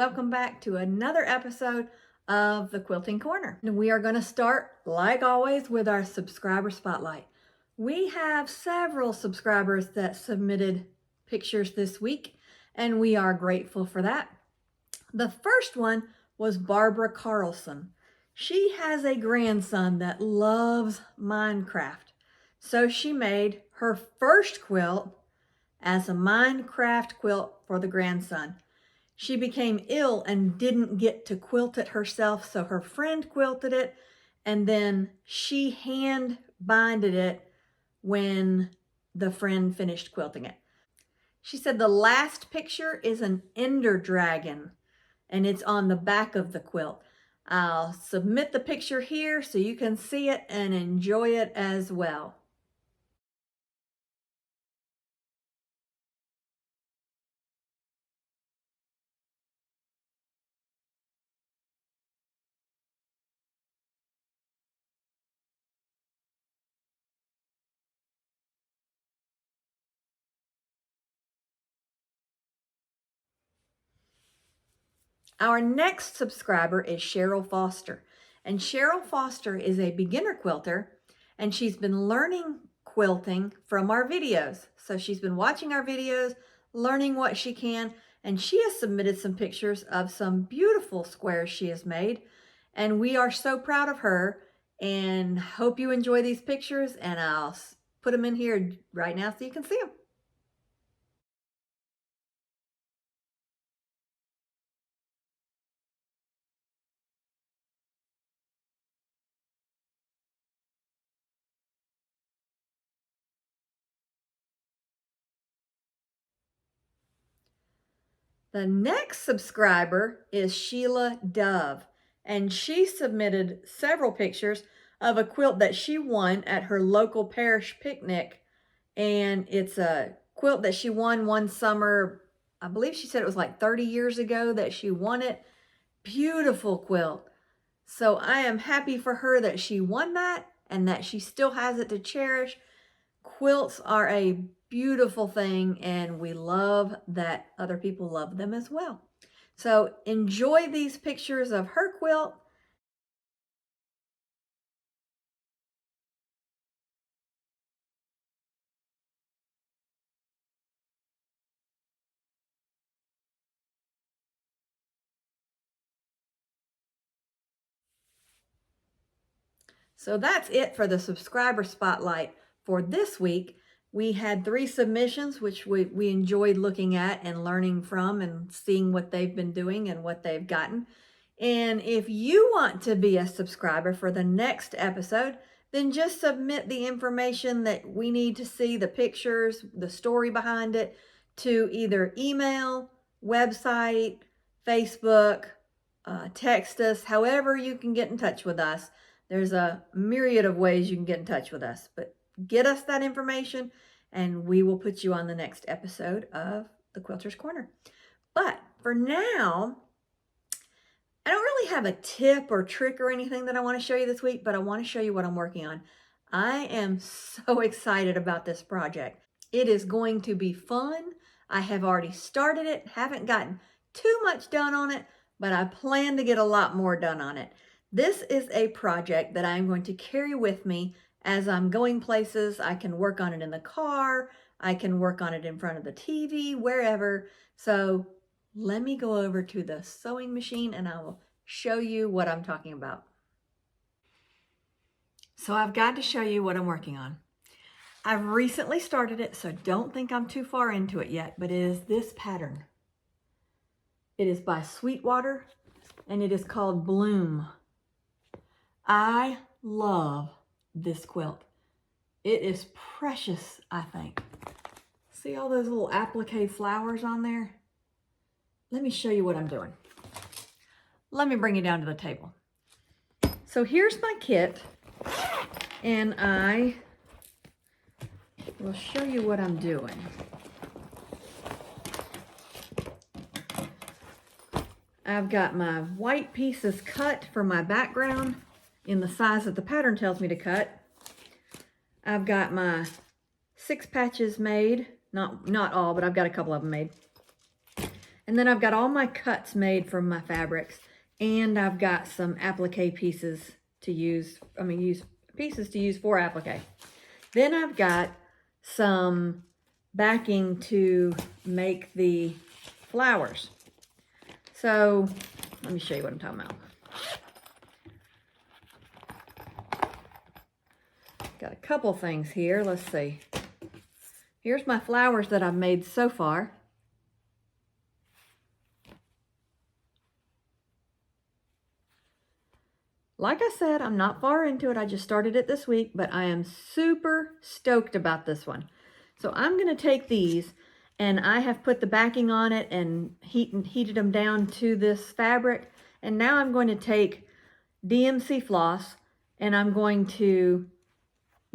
welcome back to another episode of the Quilting Corner. And we are going to start, like always, with our subscriber spotlight. We have several subscribers that submitted pictures this week, and we are grateful for that. The first one was Barbara Carlson. She has a grandson that loves Minecraft, so she made her first quilt as a Minecraft quilt for the grandson. She became ill and didn't get to quilt it herself, so her friend quilted it, and then she hand binded it when the friend finished quilting it. She said the last picture is an ender dragon, and it's on the back of the quilt. I'll submit the picture here so you can see it and enjoy it as well. Our next subscriber is Cheryl Foster, and Cheryl Foster is a beginner quilter, and she's been learning quilting from our videos. So she's been watching our videos, learning what she can, and she has submitted some pictures of some beautiful squares she has made, and we are so proud of her and hope you enjoy these pictures, and I'll put them in here right now so you can see them. The next subscriber is Sheila Dove, and she submitted several pictures of a quilt that she won at her local parish picnic. And it's a quilt that she won one summer. I believe she said it was like 30 years ago that she won it. Beautiful quilt. So I am happy for her that she won that and that she still has it to cherish. Quilts are a beautiful thing, and we love that other people love them as well. So enjoy these pictures of her quilt. So that's it for the subscriber spotlight for this week. We had 3 submissions, which we enjoyed looking at and learning from and seeing what they've been doing and what they've gotten. And if you want to be a subscriber for the next episode, then just submit the information that we need to see, the pictures, the story behind it, to either email, website, Facebook, text us, however you can get in touch with us. There's a myriad of ways you can get in touch with us, but get us that information and we will put you on the next episode of the Quilter's Corner. But for now, I don't really have a tip or trick or anything that I want to show you this week, but I want to show you what I'm working on. I am so excited about this project. It is going to be fun. I have already started it, haven't gotten too much done on it, but I plan to get a lot more done on it. This is a project that I'm going to carry with me as I'm going places. I can work on it in the car. I can work on it in front of the TV, wherever. So let me go over to the sewing machine and I will show you what I'm talking about. So I've got to show you what I'm working on. I've recently started it, so don't think I'm too far into it yet, but it is this pattern. It is by Sweetwater and it is called Bloom. I love this quilt. It is precious, I think. See all those little applique flowers on there? Let me show you what I'm doing. Let me bring you down to the table. So here's my kit, and I will show you what I'm doing. I've got my white pieces cut for my background in the size that the pattern tells me to cut. I've got my 6 patches made, not all, but I've got a couple of them made. And then I've got all my cuts made from my fabrics, and I've got some applique pieces to use. Use pieces to use for applique. Then I've got some backing to make the flowers. So let me show you what I'm talking about. Got a couple things here. Let's see. Here's my flowers that I've made so far. Like I said, I'm not far into it. I just started it this week, but I am super stoked about this one. So I'm going to take these, and I have put the backing on it and heated them down to this fabric. And now I'm going to take DMC floss, and I'm going to,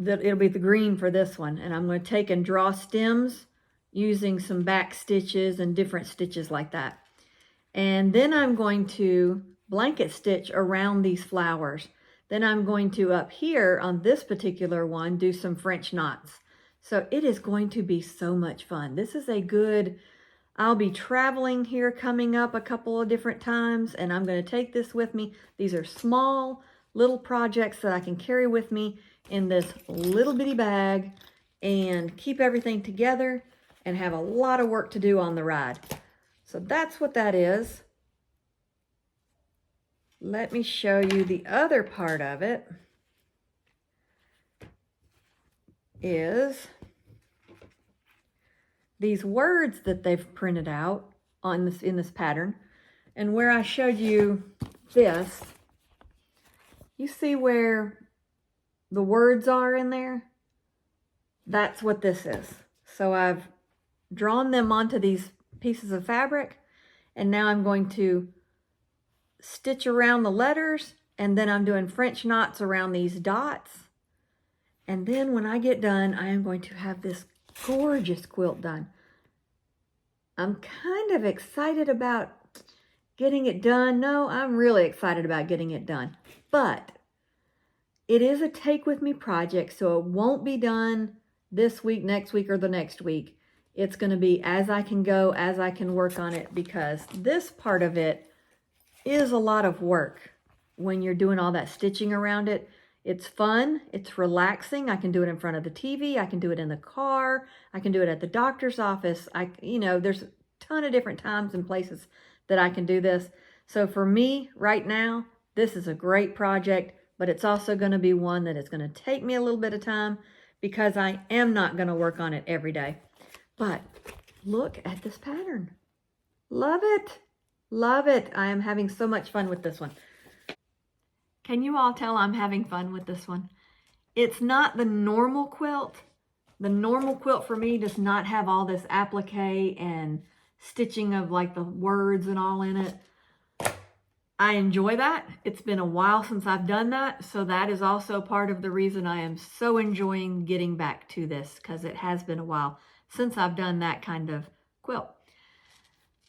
it'll be the green for this one, and I'm going to take and draw stems using some back stitches and different stitches like that. And then I'm going to blanket stitch around these flowers. Then I'm going to, up here on this particular one, do some French knots. So it is going to be so much fun. This is a good, I'll be traveling here coming up a couple of different times, and I'm going to take this with me. These are small little projects that I can carry with me in this little bitty bag and keep everything together and have a lot of work to do on the ride. So that's what that is. Let me show you the other part of it. Is these words that they've printed out on this, in this pattern. And where I showed you this, you see where the words are in there? That's what this is. So I've drawn them onto these pieces of fabric, and now I'm going to stitch around the letters, and then I'm doing French knots around these dots. And then when I get done, I am going to have this gorgeous quilt done. I'm kind of excited about getting it done. No, I'm really excited about getting it done. But it is a take with me project, so it won't be done this week, next week, or the next week. It's going to be as I can go, as I can work on it, because this part of it is a lot of work when you're doing all that stitching around it. It's fun, it's relaxing. I can do it in front of the TV, I can do it in the car, I can do it at the doctor's office. There's a ton of different times and places that I can do this. So for me right now, this is a great project, but it's also going to be one that is going to take me a little bit of time because I am not going to work on it every day. But look at this pattern. Love it. Love it. I am having so much fun with this one. Can you all tell I'm having fun with this one? It's not the normal quilt. The normal quilt for me does not have all this applique and stitching of like the words and all in it. I enjoy that. It's been a while since I've done that, so that is also part of the reason I am so enjoying getting back to this, because it has been a while since I've done that kind of quilt.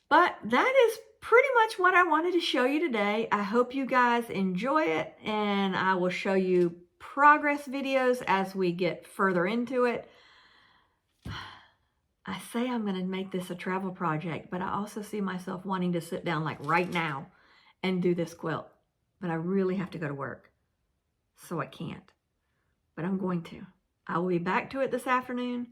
But that is pretty much what I wanted to show you today. I hope you guys enjoy it, and I will show you progress videos as we get further into it. I say I'm going to make this a travel project, but I also see myself wanting to sit down like right now and do this quilt. But I really have to go to work, so I can't. But I'm going to. I will be back to it this afternoon.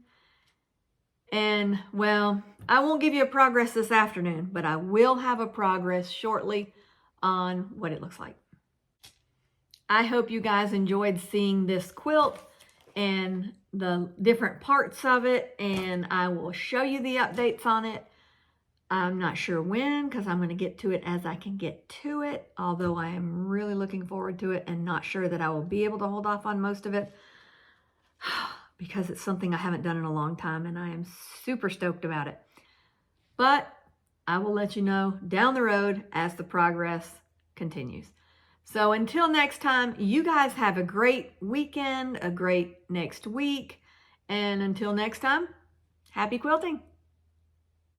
And, well, I won't give you a progress this afternoon, but I will have a progress shortly on what it looks like. I hope you guys enjoyed seeing this quilt and the different parts of it, and I will show you the updates on it. I'm not sure when, because I'm going to get to it as I can get to it, although I am really looking forward to it and not sure that I will be able to hold off on most of it because it's something I haven't done in a long time, and I am super stoked about it. But I will let you know down the road as the progress continues. So until next time, you guys have a great weekend, a great next week, and until next time, happy quilting.